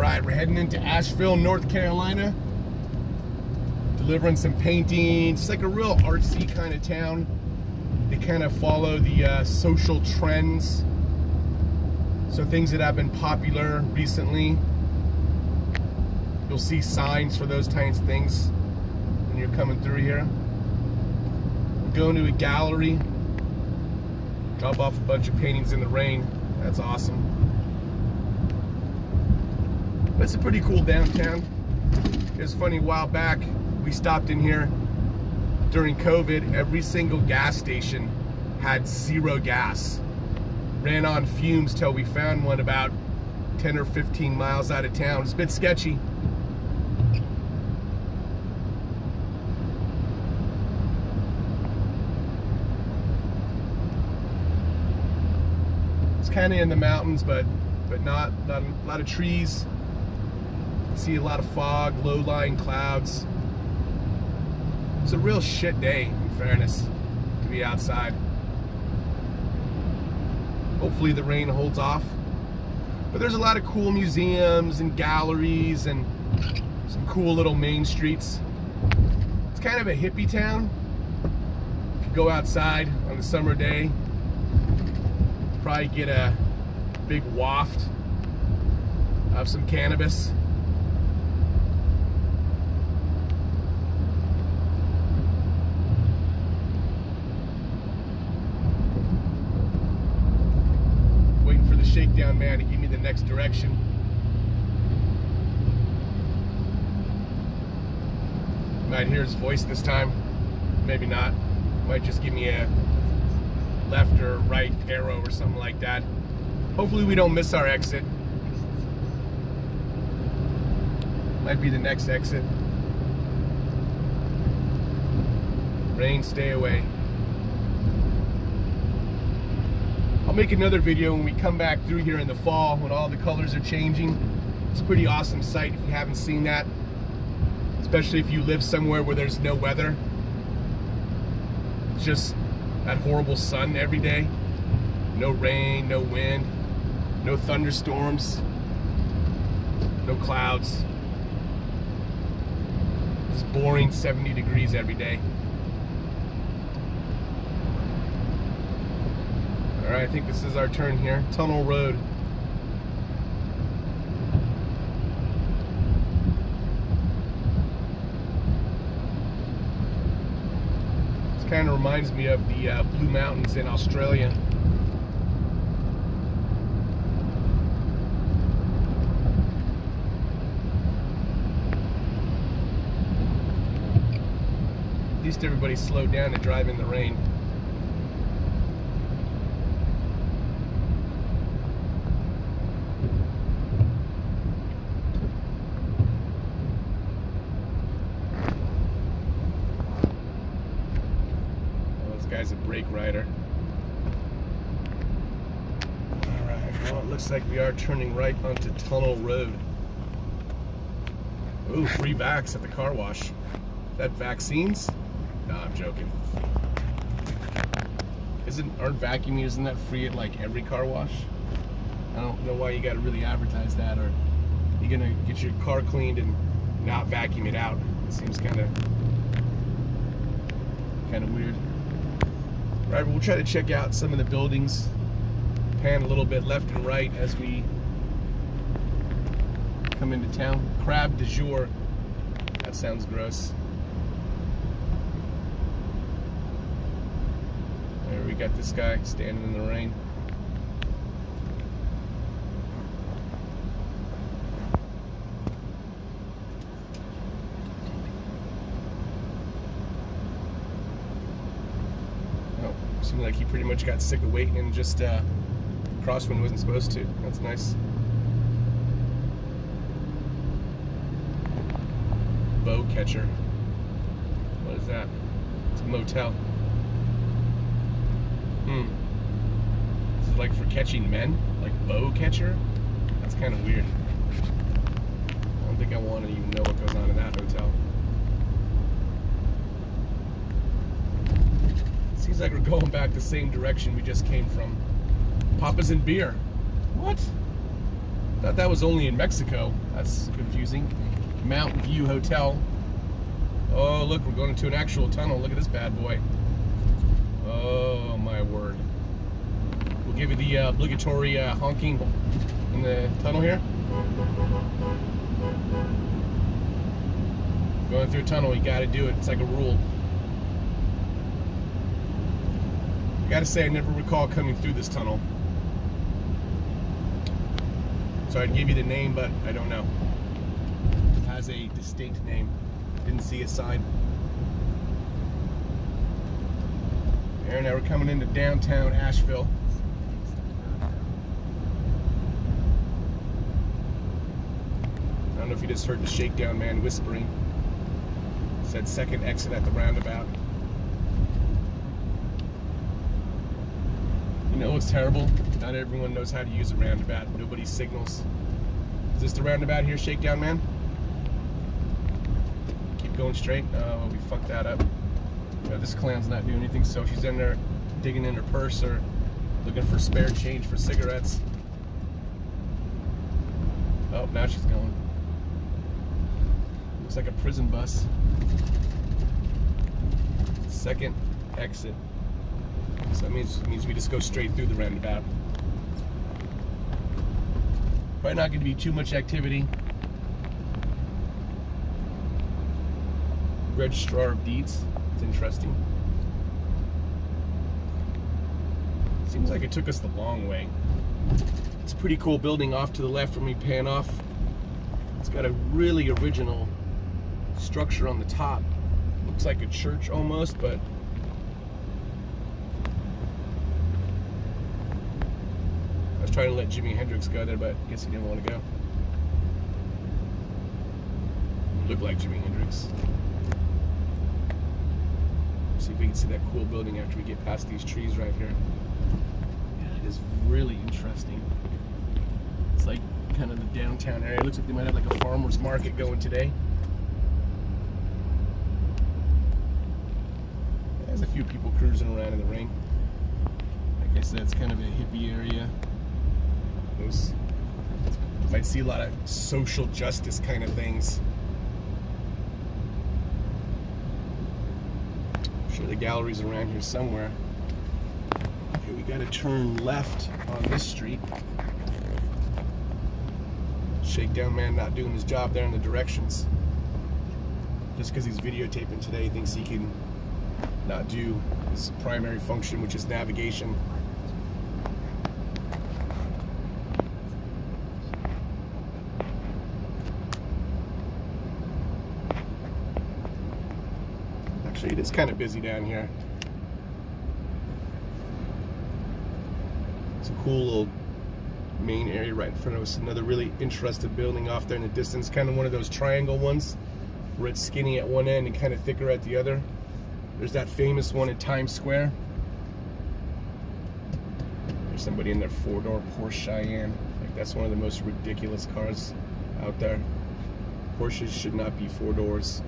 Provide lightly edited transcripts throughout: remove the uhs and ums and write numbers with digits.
right, we're heading into Asheville, North Carolina. Delivering some paintings. It's like a real artsy kind of town. They kind of follow the social trends. So things that have been popular recently. You'll see signs for those kinds of things when you're coming through here. We're going to a gallery. Drop off a bunch of paintings in the rain. That's awesome. It's a pretty cool downtown. It was funny, a while back, we stopped in here during COVID. Every single gas station had zero gas. Ran on fumes till we found one about 10 or 15 miles out of town. It's a bit sketchy. It's kind of in the mountains, but not a lot of trees. See a lot of fog, low-lying clouds. It's a real shit day, in fairness, to be outside. Hopefully the rain holds off. But there's a lot of cool museums and galleries and some cool little main streets. It's kind of a hippie town. If you go outside on a summer day, probably get a big waft of some cannabis. Shakedown man to give me the next direction. Might hear his voice this time, maybe not. Might just give me a left or right arrow or something like that. Hopefully we don't miss our exit. Might be the next exit. Rain, stay away. I'll make another video when we come back through here in the fall when all the colors are changing. It's a pretty awesome sight if you haven't seen that, especially if you live somewhere where there's no weather. It's just that horrible sun every day. No rain, no wind, no thunderstorms, no clouds. It's boring 70 degrees every day. All right, I think this is our turn here. Tunnel Road. This kind of reminds me of the Blue Mountains in Australia. At least everybody slowed down to drive in the rain. Guy's a brake rider. Alright, well, it looks like we are turning right onto Tunnel Road. Ooh, free vax at the car wash. Is that vaccines? No, I'm joking. Aren't vacuum isn't that free at like every car wash? I don't know why you gotta really advertise that, or you're gonna get your car cleaned and not vacuum it out. It seems kinda weird. Right, we'll try to check out some of the buildings, pan a little bit left and right as we come into town. Crab du jour. That sounds gross. There we got this guy standing in the rain. Seemed like he pretty much got sick of waiting and just crossed when he wasn't supposed to. That's nice. Bow catcher. What is that? It's a motel. This is like for catching men? Like bow catcher? That's kind of weird. I don't think I want to even know what goes on in that hotel. Seems like we're going back the same direction we just came from. Papa's and beer. What? Thought that was only in Mexico. That's confusing. Mount View Hotel. Oh, look, we're going into an actual tunnel. Look at this bad boy. Oh, my word. We'll give you the obligatory honking in the tunnel here. Going through a tunnel, you gotta do it. It's like a rule. I gotta say, I never recall coming through this tunnel. So I'd give you the name, but I don't know. It has a distinct name. Didn't see a sign. There, now we're coming into downtown Asheville. I don't know if you just heard the shakedown man whispering. Said second exit at the roundabout. You know what's terrible? Not everyone knows how to use a roundabout. Nobody signals. Is this the roundabout here, shakedown man? Keep going straight. Oh, we fucked that up. You know, this clown's not doing anything, so she's in there digging in her purse or looking for spare change for cigarettes. Oh, now she's going. Looks like a prison bus. Second exit. So that means we just go straight through the roundabout. Probably not going to be too much activity. Registrar of Deeds. It's interesting. Seems like it took us the long way. It's a pretty cool building off to the left when we pan off. It's got a really original structure on the top. Looks like a church almost, but I was trying to let Jimi Hendrix go there, but I guess he didn't want to go. He looked like Jimi Hendrix. See if we can see that cool building after we get past these trees right here. Yeah, it is really interesting. It's like kind of the downtown area. It looks like they might have like a farmer's market going today. There's a few people cruising around in the ring. Like I said, it's kind of a hippie area. You might see a lot of social justice kind of things. I'm sure the gallery's around here somewhere. Okay, we gotta turn left on this street. Shakedown man not doing his job there in the directions. Just because he's videotaping today, he thinks he can not do his primary function, which is navigation. Actually, it is kind of busy down here. It's a cool little main area right in front of us. Another really interesting building off there in the distance. Kind of one of those triangle ones where it's skinny at one end and kind of thicker at the other. There's that famous one in Times Square. There's somebody in their four-door Porsche Cheyenne. Like, that's one of the most ridiculous cars out there. Porsches should not be four doors.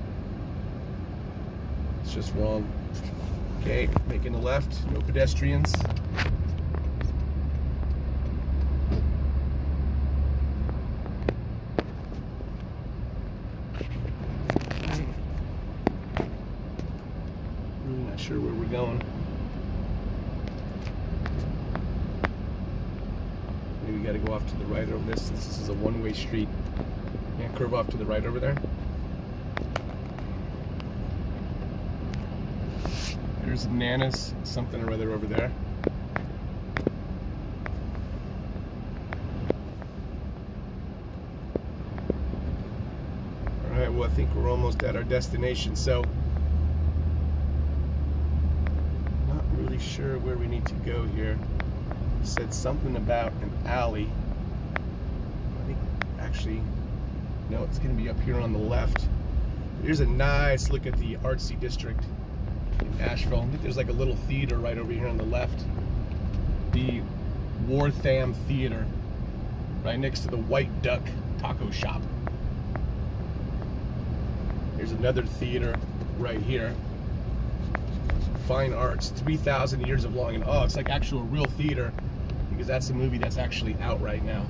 It's just wrong. Okay, making a left, no pedestrians. Really not sure where we're going. Maybe we gotta go off to the right over this. This is a one-way street. Yeah, curve off to the right over there. There's Nana's something or other over there. Alright, well I think we're almost at our destination, so not really sure where we need to go here. He said something about an alley. I think actually, no, it's going to be up here on the left. Here's a nice look at the artsy district in Asheville. I think there's like a little theater right over here on the left. The Wartham Theater, right next to the White Duck Taco Shop. There's another theater right here. Fine Arts, 3,000 Years of Longing. Oh, it's like actual real theater because that's a movie that's actually out right now.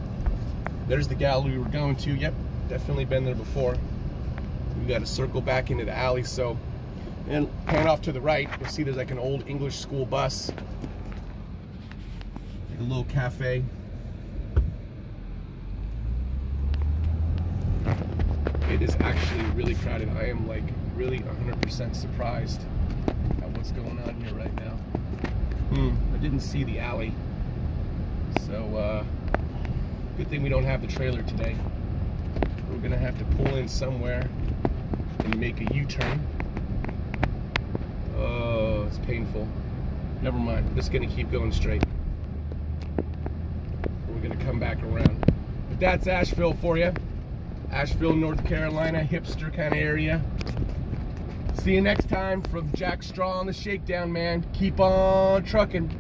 There's the gallery we're going to. Yep, definitely been there before. We got to circle back into the alley. So, and pan off to the right, you'll see there's like an old English school bus. Like a little cafe. It is actually really crowded. I am like really 100% surprised at what's going on here right now. I didn't see the alley. So, good thing we don't have the trailer today. We're gonna have to pull in somewhere and make a U-turn. Oh, it's painful. Never mind, I'm just gonna keep going straight. We're gonna come back around. But that's Asheville for you. Asheville, North Carolina, hipster kind of area. See you next time from Jack Straw on the Shakedown, man. Keep on trucking.